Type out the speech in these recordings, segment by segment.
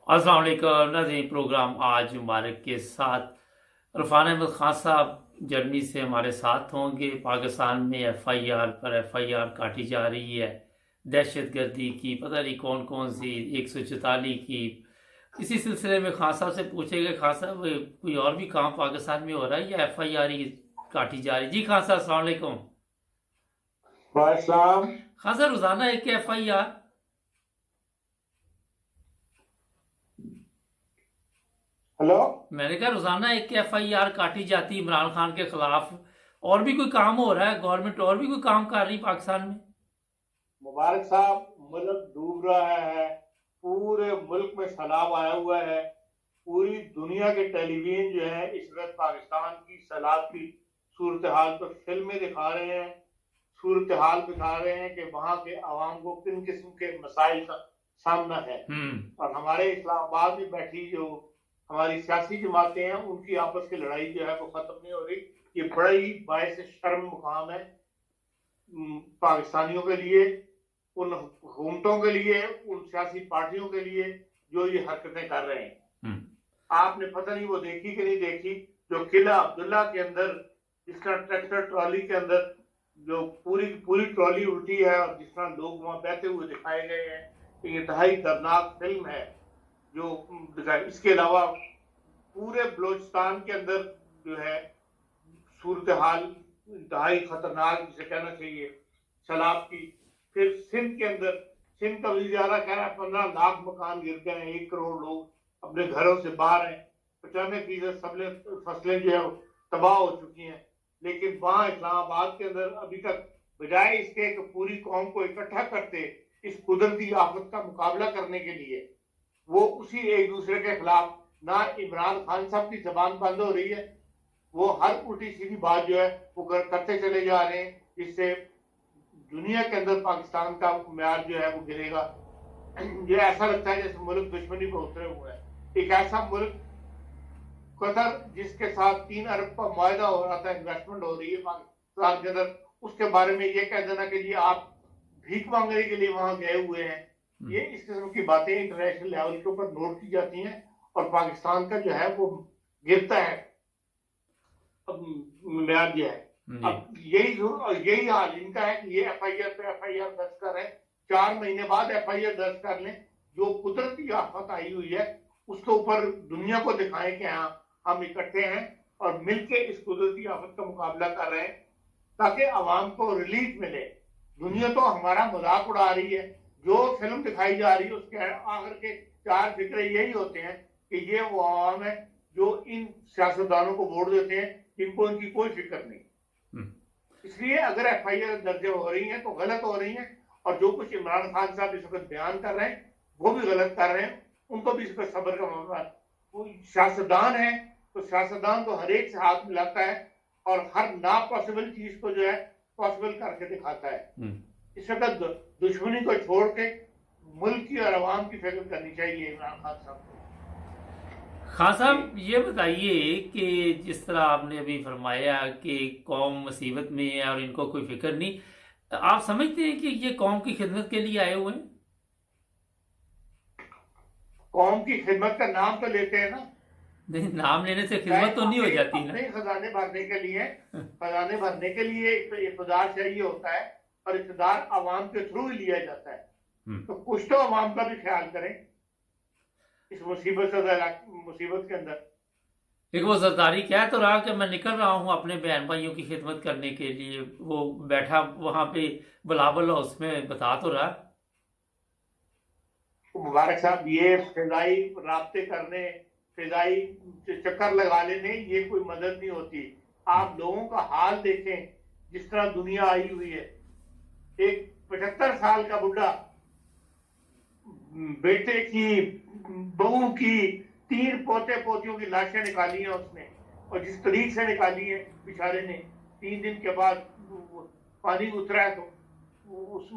अस्सलाम वालेकुम नाज़रीन। प्रोग्राम आज मुबारक के साथ इरफान अहमद खान साहब जर्मनी से हमारे साथ होंगे। पाकिस्तान में एफआईआर पर एफआईआर काटी जा रही है, दहशत गर्दी की, पता नहीं कौन कौन सी 144 की। इसी सिलसिले में खान साहब से पूछेंगे, खान साहब कोई और भी काम पाकिस्तान में हो रहा है या एफआईआर ही काटी जा रही? जी खान साहब अस्सलाम वालेकुम। वालेकुम। खान साहब रोजाना एक एफआईआर? हेलो। मैंने कहा रोजाना एक एफआईआर काटी जाती है इमरान खान के खिलाफ। और भी कोई काम हो रहा है? गवर्नमेंट और भी कोई काम कर रही पाकिस्तान में? मुबारक साहब, मुल्क डूब रहा है। पूरे मुल्क में सैलाब आया हुआ है। पूरी दुनिया के टेलीविजन जो है इस वक्त पाकिस्तान की सैलाब की सूरत हाल पर फिल्में दिखा रहे हैं। सूरत हाल दिखा रहे हैं कि वहां के आवाम को किन किस्म के मसाइल का सामना है। और हमारे इस्लामाबाद में बैठी जो हमारी सियासी जमातें हैं उनकी आपस की लड़ाई जो है वो खत्म नहीं हो रही। ये बड़ा ही बायस शर्म मुकाम है पाकिस्तानियों के लिए, उन हुकूमतों के लिए, उन सियासी पार्टियों के लिए जो ये हरकतें कर रहे हैं। आपने पता नहीं वो देखी कि नहीं देखी, जो किला अब्दुल्ला के अंदर जिसका ट्रैक्टर ट्रॉली के अंदर जो पूरी पूरी ट्रॉली उल्टी है और जिस तरह लोग वहां बहते हुए दिखाए गए हैं, ये इंतहाई दर्दनाक फिल्म है जो दिखाई। इसके अलावा पूरे बलोचिस्तान के अंदर जो है सूरत हाल इंतहाई खतरनाक जिसे कहना चाहिए सैलाब की। फिर सिंध के अंदर, सिंध का वज़ीर-ए-आला कह रहा है 15 लाख मकान गिर गए हैं, 1 करोड़ लोग अपने घरों से बाहर हैं, 95% फसलें जो है तबाह हो चुकी हैं। लेकिन वहां इस्लामाबाद के अंदर अभी तक बजाय इसके कि पूरी कौम को इकट्ठा करते इस कुदरती आफत का मुकाबला करने के लिए, वो उसी एक दूसरे के खिलाफ ना इमरान खान साहब की जबान बंद हो रही है, वो हर उल्टी सीधी बात जो है वो करते चले जा रहे हैं, जिससे दुनिया के अंदर पाकिस्तान का म्यार जो है वो गिरेगा। ये ऐसा लगता है जैसे मुल्क दुश्मनी पर उतरे हुए हैं। एक ऐसा मुल्क कतर जिसके साथ 3 अरब का मुआहदा हो रहा था, इन्वेस्टमेंट हो रही है पाकिस्तान के अंदर, उसके बारे में ये कह देना कि जी आप भीख मांगने के लिए वहां गए हुए हैं। ये इस किस्म की बातें इंटरनेशनल लेवल के ऊपर नोट की जाती हैं और पाकिस्तान का जो है वो गिरता है म्यार जो है। अब यही हाल इनका है कि ये एफआईआर पे एफआईआर दर्ज कर रहे हैं, 4 महीने बाद एफआईआर दर्ज कर लें। जो कुदरती आफत आई हुई है उसके ऊपर दुनिया को दिखाएं कि हाँ हम इकट्ठे हैं और मिलकर इस कुदरती आफत का मुकाबला कर रहे हैं, ताकि आवाम को रिलीफ मिले। दुनिया तो हमारा मजाक उड़ा रही है, जो फिल्म दिखाई जा रही है उसके आखिर के 4 फिक्रे यही होते हैं कि ये वो आवाम है जो इन सियासतदानों को वोट देते हैं जिनको इनकी कोई फिक्र नहीं। इसलिए अगर एफआईआर दर्ज हो रही है तो गलत हो रही है, और जो कुछ इमरान खान साहब इस वक्त बयान कर रहे हैं वो भी गलत कर रहे हैं। उनको भी इस पर सब्र का मामला। वो सियासतदान है तो सियासतदान तो हर एक से हाथ मिलाता है और हर ना पॉसिबल चीज को जो है पॉसिबल करके दिखाता है। इस वक्त दुश्मनी को छोड़ के मुल्क की और अवाम की फिक्र करनी चाहिए इमरान खान साहब को। खान साहब ये बताइए कि जिस तरह आपने अभी फरमाया कि कौम मुसीबत में है और इनको कोई फिक्र नहीं, आप समझते हैं कि ये कौम की खिदमत के लिए आए हुए हैं? कौम की खिदमत का नाम तो लेते हैं ना। नहीं, नाम लेने से खिदमत तो नहीं हो जाती ना। अपने खजाने भरने के लिए, खजाने भरने के लिए इक़्तिदार चाहिए होता है और इक़्तिदार आवाम के थ्रू ही लिया जाता है। तो कुछ तो आवाम का भी ख्याल करें इस मुसीबत के अंदर। एक वो जरदारी कह तो रहा कि मैं निकल रहा हूँ अपने बहन भाइयों की खिदमत करने के लिए, वो बैठा वहां पे बिलावल हाउस में, बता तो रहा। मुबारक साहब, ये फिजाई राब्ते करने, फिजाई चक्कर लगा लेने, ये कोई मदद नहीं होती। आप लोगों का हाल देखें जिस तरह दुनिया आई हुई है। एक 75 साल का बुढ़ा बेटे की, बहू की, 3 पोते पोतियों की लाशें निकाली हैं उसने, और जिस तरीक से निकाली है बेचारे ने, 3 दिन के बाद पानी उतरा है तो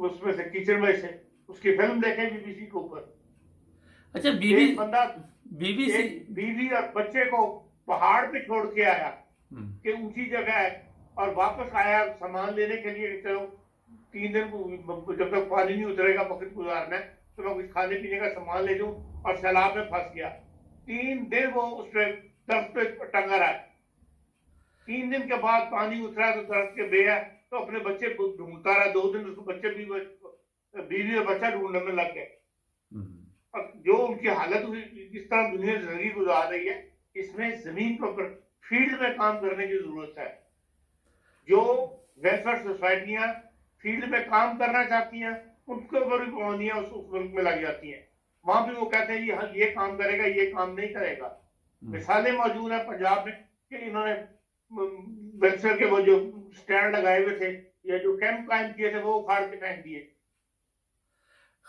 उसमें से कीचड़ में से उसकी फिल्म देखें बीबीसी के ऊपर। अच्छा, बीबी एक बंदा बीबीसी एक बीवी और बच्चे को पहाड़ पे छोड़ के आया कि ऊंची जगह है, और वापस आया सामान लेने के लिए, चलो 3 दिन जब तक पानी नहीं उतरेगा वक्त गुजारना है। तो मैं कुछ खाने पीने का सामान ले लूं, और सैलाब में फंस गया। 3 दिन वो उस पे दरख्त पे टंगा रहा है। 3 दिन के बाद पानी उतरा तो दरख्त के बेया, तो अपने बच्चे ढूंढता रहा। 2 दिन उसको बच्चे भी, बीवी और बच्चा ढूंढने में लग गए। और जो उनकी हालत हुई, जिस तरह दुनिया जिंदगी गुजार रही है, इसमें जमीन पर फील्ड में काम करने की जरूरत है। जो वेलफेयर सोसाइटियां फील्ड में काम करना चाहती हैं, उनके ऊपर भी पाबंदियां उस मुल्क में लग जाती हैं। वहां भी वो कहते हैं ये काम करेगा, ये काम नहीं करेगा। मिसालें मौजूद है पंजाब में कि इन्होंने वेलफेयर के वो जो स्टैंड लगाए हुए थे या जो कैंप कायम किए थे, वो उखाड़ के फेंक दिए।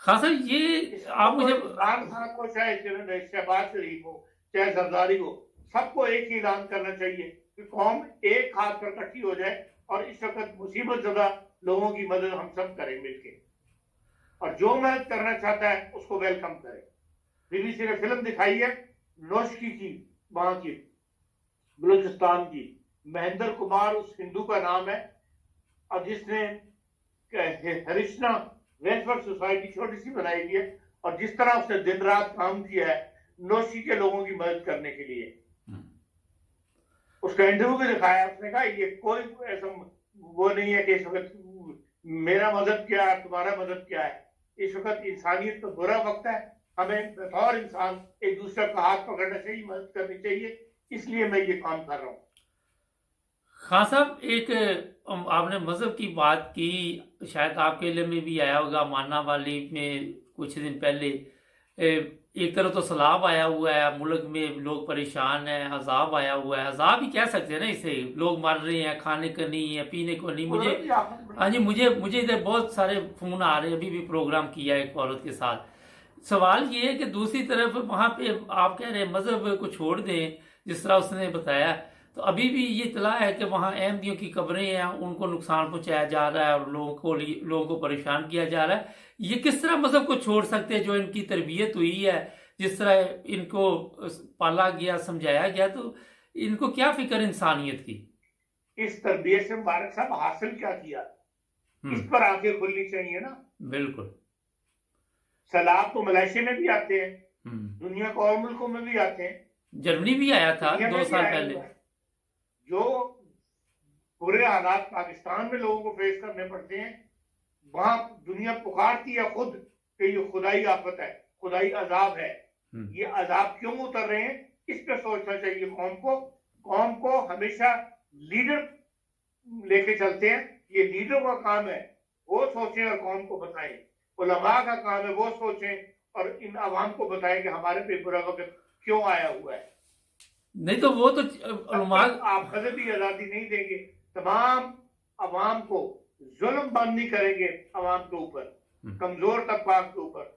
हाँ सर, ये आप मुझे इमरान खान को, चाहे शहबाज शरीफ हो, चाहे जरदारी हो, सबको एक ही ऐलान करना चाहिए कि कौम एक हाथ पर इकट्ठी हो जाए और इस वक्त मुसीबत ज़दा लोगों की मदद हम सब करें मिलके। और जो मदद करना चाहता है उसको वेलकम करें। बीबीसी ने फिल्म दिखाई है नौशकी की, वहां की बलूचिस्तान की। महेंद्र कुमार उस हिंदू का नाम है, और जिसने हरिश्ना वेलफेयर सोसाइटी छोटी सी बनाई हुई है, और जिस तरह उसने दिन रात काम किया है नौशी के लोगों की मदद करने के लिए। उसका इंटरव्यू भी दिखाया, उसने कहा ये कोई ऐसा वो नहीं है कि इस वक्त मेरा मदद क्या है, तुम्हारा मदद क्या है। इस वक्त इंसानियत तो बुरा वक्त है, हमें बतौर इंसान एक दूसरे का हाथ पकड़ना चाहिए, मदद करनी चाहिए, इसलिए मैं ये काम कर रहा हूँ। हाँ साहब, एक आपने मजहब की बात की, शायद आपके लिए में भी आया होगा, माना वाली में कुछ दिन पहले एक तरह तो सैलाब आया हुआ है, मुल्क में लोग परेशान हैं, अजाब आया हुआ है। अजाब ही कह सकते हैं ना इसे, लोग मर रहे हैं, खाने को नहीं है, पीने को नहीं। मुझे हाँ जी, मुझे इधर बहुत सारे फोन आ रहे हैं, अभी भी प्रोग्राम किया है एक औरत के साथ। सवाल ये है कि दूसरी तरफ वहां पे आप कह रहे हैं मजहब को छोड़ दें, जिस तरह उसने बताया, तो अभी भी ये इतला है कि वहाँ अहमदियों की कब्रें हैं, उनको नुकसान पहुंचाया जा रहा है और लोगों को परेशान किया जा रहा है। ये किस तरह मजहब को छोड़ सकते हैं, जो इनकी तरबियत हुई है, जिस तरह इनको पाला गया, समझाया गया, तो इनको क्या फिक्र इंसानियत की। इस तरबियत से मुबारक साहब हासिल क्या किया, इस पर आंखें खुलनी चाहिए ना। बिल्कुल। सैलाब तो मलेशिया में भी आते हैं, दुनिया के और मुल्कों में भी आते हैं, जर्मनी भी आया था 2 साल पहले। जो बुरे हालात पाकिस्तान में लोगों को फेस करने पड़ते हैं, वहां दुनिया पुकारती है खुद कि ये खुदाई आफत है, खुदाई अजाब है। ये अजाब क्यों उतर रहे हैं, इस पर सोचना चाहिए कौम को। कौम को हमेशा लीडर लेके चलते हैं, ये लीडरों का काम है, वो सोचें और कौम को बताएं। उलमा का काम है वो सोचें और इन अवाम को बताएं कि हमारे पे बुरा वक्त क्यों आया हुआ है। नहीं तो वो तो आप मजहबी आजादी नहीं देंगे, तमाम अवाम को जुल्म बंद नहीं करेंगे, अवाम के ऊपर, कमजोर तबका के ऊपर,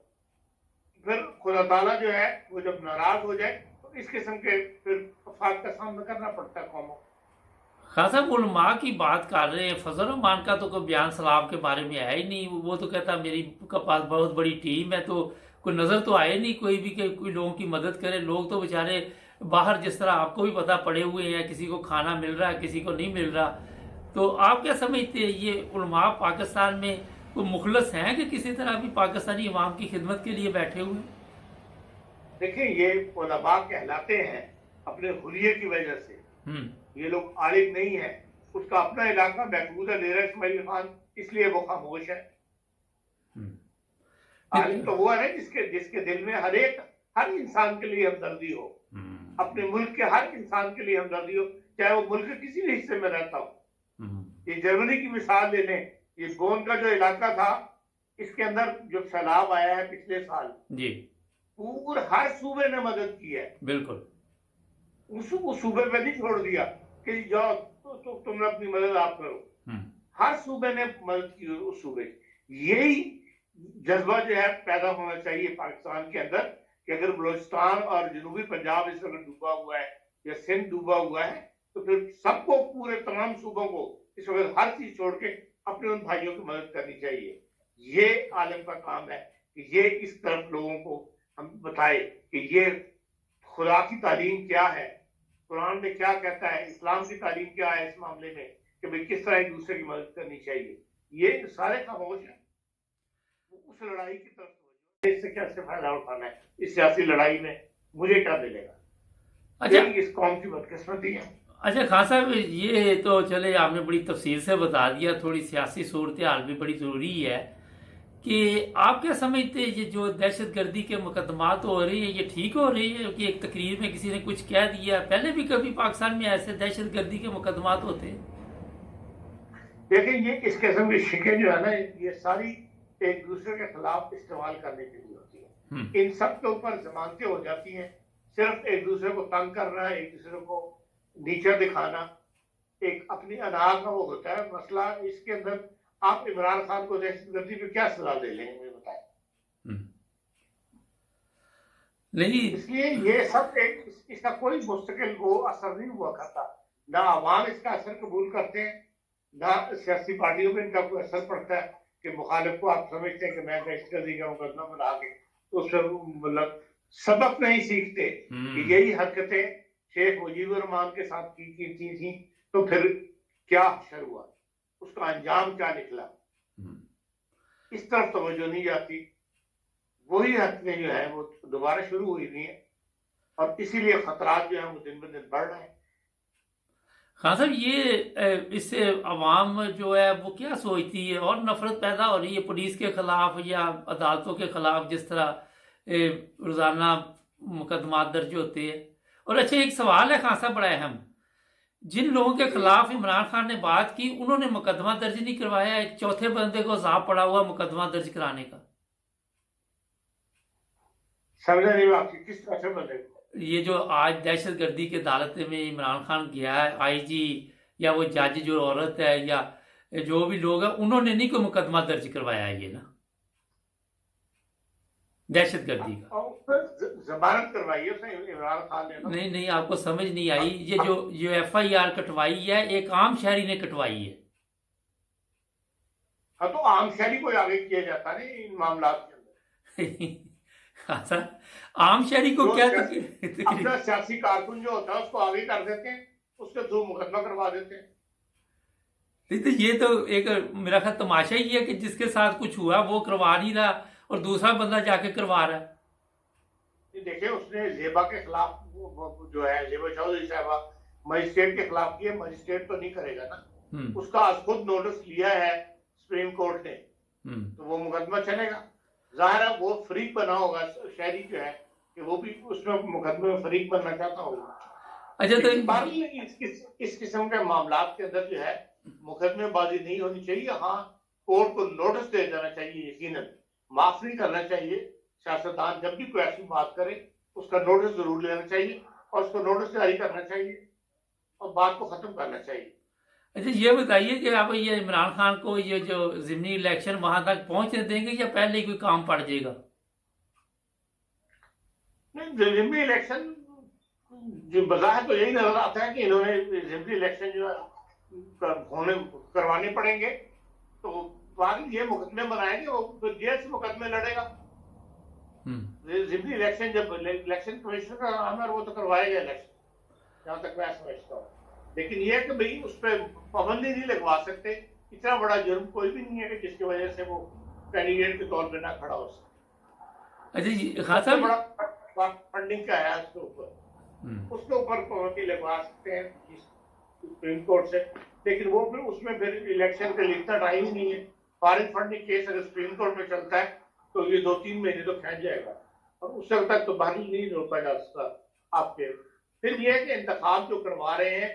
फिर खुदा ताला जो है वो जब नाराज हो जाए तो इस किस्म के फिर अफाद का सामना करना पड़ता है कौमों। खासा उलमा की बात कर रहे हैं, फजल रहमान का तो कोई बयान सलाब के बारे में आया ही नहीं। वो तो कहता मेरी पास बहुत बड़ी टीम है, तो कोई नजर तो आए नहीं कोई भी कि कोई लोगों की मदद करे। लोग तो बेचारे बाहर, जिस तरह आपको भी पता, पड़े हुए हैं, किसी को खाना मिल रहा है, किसी को नहीं मिल रहा। तो आप क्या समझते हैं, ये उलमा पाकिस्तान में कोई मुखलस हैं कि किसी तरह भी पाकिस्तानी अवाम की खिदमत के लिए बैठे हुए? देखिए, ये उलमा कहलाते हैं अपने हुलिये की वजह से। ये लोग आलिम नहीं है, उसका अपना इलाका महफूज है, डेरा इस्माइल खान, इसलिए वो खामोश है। आलिम तो वो है जिसके दिल में हर इंसान के लिए हमदर्दी हो, अपने मुल्क के हर इंसान के लिए हमदर्दी हो, चाहे वो मुल्क के किसी भी हिस्से में रहता हो। ये जर्मनी की मिसाल ले लें, ये बोन का जो इलाका था, इसके अंदर जो सैलाब आया है पिछले साल जी, पूरे हर सूबे ने मदद की है। बिल्कुल, उस सूबे पे नहीं छोड़ दिया कि जाओ तो तुमने अपनी मदद आप करो। हर सूबे ने मदद की उस सूबे। यही जज्बा जो है पैदा होना चाहिए पाकिस्तान के अंदर कि अगर बलूचिस्तान और जनूबी पंजाब इस वक्त डूबा हुआ है या सिंध डूबा हुआ है, तो फिर सबको, पूरे तमाम सूबों को इस वक्त हर चीज छोड़ के अपने उन भाइयों की मदद करनी चाहिए। ये आलम का काम है कि ये इस तरफ लोगों को हम बताए कि ये खुदा की तालीम क्या है, कुरान में क्या कहता है, इस्लाम की तालीम क्या है इस मामले में, कि भाई किस तरह एक दूसरे की मदद करनी चाहिए। ये सारे खामोश हैं, उस लड़ाई की तरफ इससे कैसे फायदा उठाना है इस सियासी लड़ाई में, मुझे क्या मिलेगा। अच्छा, इस कौम की बदकिस्मती है। अच्छा खान साहब, ये तो चले आपने बड़ी तफसील से बता दिया, थोड़ी सियासी सूरत हाल भी बड़ी ज़रूरी है कि आप क्या समझते हैं ये जो दहशत गर्दी के मुकदमात हो रही है ये ठीक हो रही है? कि एक तकरीर में किसी ने कुछ कह दिया, पहले भी कभी पाकिस्तान में ऐसे दहशत गर्दी के मुकदमात होते हैं? देखिए, ये इस किस्म की शिकें जो है ना, ये सारी एक दूसरे के खिलाफ इस्तेमाल करने के लिए होती है। इन सब के ऊपर जमानतें हो जाती हैं, सिर्फ एक दूसरे को तंग करना, एक दूसरे को नीचा दिखाना, एक अपनी अदा का वो होता है मसला। इसके अंदर आप इमरान खान को दहशतगर्दी पे क्या सजा दे लेंगे, मुझे बताएं। नहीं, इसलिए ये सब इसका कोई मुस्तकिल वो असर नहीं हुआ करता। ना आवाम इसका असर कबूल करते हैं, ना सियासी पार्टियों में इनका कोई असर पड़ता है कि मुखालिफ को आप समझते हैं कि मैं दहशतगर्दी का मुकदमा बना के तो उससे मतलब सबक नहीं सीखते कि यही हरकतें शेख मुजीबुर रहमान के साथ की थी, तो फिर क्या हशर हुआ, उसका अंजाम क्या निकला, इस तरफ तवज्जो नहीं जाती। वही हरकतें जो है वो दोबारा शुरू हुई हुई हैं और इसीलिए खतरात जो है वो दिन ब दिन बढ़ रहे हैं। खान साहब, ये इससे अवाम जो है वो क्या सोचती है, और नफरत पैदा हो रही है पुलिस के खिलाफ या अदालतों के खिलाफ जिस तरह रोजाना मुकदमा दर्ज होते हैं? और अच्छा, एक सवाल है खान साहब बड़ा अहम, जिन लोगों के खिलाफ इमरान खान ने बात की उन्होंने मुकदमा दर्ज नहीं करवाया, एक चौथे बंदे को जाब पड़ा हुआ मुकदमा दर्ज कराने का। समझा नहीं आपकी, किस तरह से बंदे को? ये जो आज दहशत गर्दी के अदालत में इमरान खान गया है, आईजी या वो जज जो औरत है या जो भी लोग हैं, उन्होंने नहीं कोई मुकदमा दर्ज करवाया है ये ना दहशत गर्दी का। जमानत करवाई है उसने इमरान खान ने। नहीं नहीं, आपको समझ नहीं आई, ये जो FIR कटवाई है एक आम शहरी ने कटवाई है। हाँ, तो आम शहरी को आगे किया जाता नहीं इन मामला के अंदर। आम शहरी को क्या अपना सियासी कारकुन जो होता है उसको आगे कर देते हैं, उसके थ्रू मुकदमा करवा देते हैं। नहीं तो ये तो एक मेरा ख्याल तमाशा ही है कि जिसके साथ कुछ हुआ वो करवा नहीं रहा और दूसरा बंदा जाके करवा रहा है। देखिए, उसने जेबा के खिलाफ जो है, जेबा चौधरी साहबा मजिस्ट्रेट के खिलाफ किया, मजिस्ट्रेट तो नहीं करेगा ना, उसका आज खुद नोटिस लिया है सुप्रीम कोर्ट ने, तो वो मुकदमा चलेगा। जाहिर है वो फरीक बना होगा शहरी जो है कि वो भी उसमें मुकदमे में फरीक बनना चाहता होगा। अच्छा, तो इस किस्म के मामला के अंदर जो है मुकदमेबाजी नहीं होनी चाहिए। हाँ, कोर्ट को नोटिस दे देना चाहिए, यकीनन माफ नहीं करना चाहिए। सियासतदान जब भी कोई ऐसी बात करे उसका नोटिस जरूर लेना चाहिए और उसको नोटिस जारी करना चाहिए और बात को खत्म करना चाहिए। अच्छा, ये बताइए कि आप ये इमरान खान को ये जो ज़िमनी इलेक्शन वहां तक पहुंचने देंगे या पहले ही कोई काम पड़ जाएगा? नहीं, ज़िमनी इलेक्शन जो बज़ाहिर तो यही नजर आता है कि इन्होंने ज़िमनी इलेक्शन जो है करवाने पड़ेंगे, तो बाद ये मुकदमे बनाएंगे, वो जेल से मुकदमे लड़ेगा। ज़िमनी इलेक्शन जब इलेक्शन कमीशन का नाम है वो तो करवाएगा इलेक्शन, जहां तक मैं समझता हूँ। लेकिन यह कि भाई उस पर पाबंदी नहीं लगवा सकते, इतना बड़ा जुर्म कोई भी नहीं है कि जिसकी वजह से वो कैंडिडेट के तौर पे ना खड़ा हो सके। अच्छा खान साहब, बड़ा फंडिंग का है उसके ऊपर पाबंदी लगवा सकते हैं सुप्रीम कोर्ट से, लेकिन वो फिर उसमें फिर इलेक्शन के लिए इतना टाइम ही नहीं है। फॉरेन फंडिंग केस अगर सुप्रीम कोर्ट में चलता है तो ये 2-3 महीने तो खेच जाएगा और उस वक्त तक तो बहाली नहीं रोका जा सकता आपके। फिर ये कि इंतखाब जो करवा रहे हैं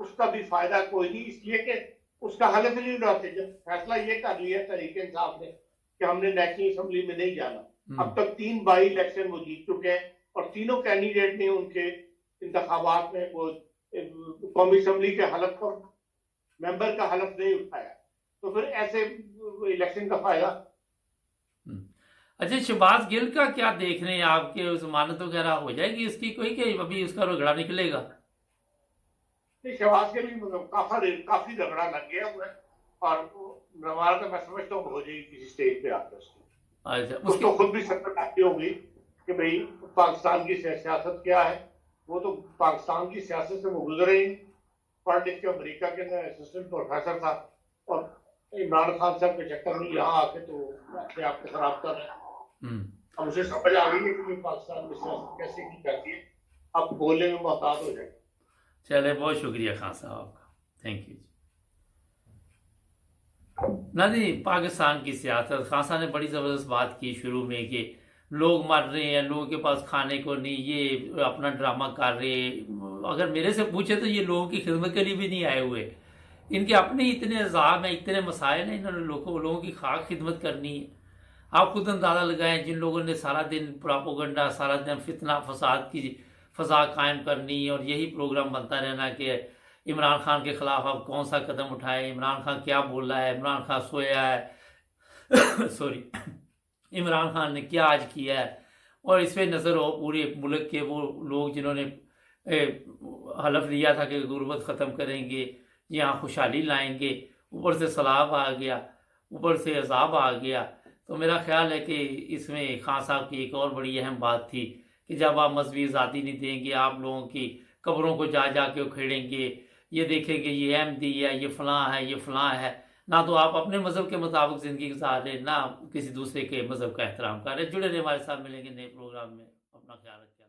उसका भी फायदा कोई नहीं, इसलिए कि उसका हलफ नहीं उठाते। जब फैसला ये कर लिया तरीके इंसाफ ने कि हमने नेशनल असेंबली में नहीं जाना, अब तक 3 बाई इलेक्शन वो जीत चुके हैं और तीनों कैंडिडेट ने उनके इंतखाबात में वो कौमी असेंबली के हलफ पर मेंबर का हलफ नहीं उठाया, तो फिर ऐसे इलेक्शन का फायदा। अच्छा, शहबाज गिल का क्या देख रहे हैं आपके? जमानत वगैरह हो जाएगी इसकी कोई, कि अभी उसका रगड़ा निकलेगा? शहबाज गिल काफी रगड़ा लग गया हुआ है और हमारा तो मैं समझता हूँ हो जाएगी किसी स्टेज पे आकर उसकी। अच्छा, उसको खुद भी समझ होगी कि भाई पाकिस्तान की सियासत क्या है। वो तो पाकिस्तान की सियासत से वो गुजरे ही, पढ़ लिख के अमेरिका के अंदर असिस्टेंट प्रोफेसर था और इमरान खान साहब के चक्कर में यहाँ आके तो अपने आप को खराब कर रहे हैं। अब उसे समझ आ गई है कि पाकिस्तान में सियासत कैसे की जाती है, अब बोलने में मोहतात हो जाए। चले, बहुत शुक्रिया खान साहब आपका, थैंक यू। ना जी, पाकिस्तान की सियासत, खान साहब ने बड़ी ज़बरदस्त बात की शुरू में कि लोग मर रहे हैं, लोगों के पास खाने को नहीं, ये अपना ड्रामा कर रहे हैं। अगर मेरे से पूछे तो ये लोगों की खिदमत के लिए भी नहीं आए हुए, इनके अपने इतने अजाब हैं, इतने मसाइल हैं, इन्होंने लोगों की खाक खिदमत करनी है। आप खुद अंदाज़ा लगाएं, जिन लोगों ने सारा दिन प्रोपेगेंडा, सारा दिन फितना फसाद की फसा कायम करनी और यही प्रोग्राम बनता रहना कि इमरान खान के खिलाफ अब कौन सा कदम उठाए, इमरान खान क्या बोला है, इमरान खान सोया है सॉरी, इमरान खान ने क्या आज किया है। और इस पर नज़र हो पूरे मुल्क के वो लोग जिन्होंने हलफ लिया था कि गुर्बत ख़त्म करेंगे, यहाँ खुशहाली लाएंगे, ऊपर से सैलाब आ गया, ऊपर से अजाब आ गया। तो मेरा ख्याल है कि इसमें खान साहब की एक और बड़ी अहम बात थी कि जब आप मजहबी आज़ादी नहीं देंगे, आप लोगों की कब्रों को जा जा के उखेड़ेंगे, ये देखेंगे ये अहमदी है, ये फ़लाँ है, ये फ़लाँ है, ना तो आप अपने मज़हब के मुताबिक ज़िंदगी गुजार रहे, ना किसी दूसरे के मज़हब का एहतराम कर रहे। जुड़े रहे हमारे साथ, मिलेंगे नए प्रोग्राम में, अपना ख्याल रखें।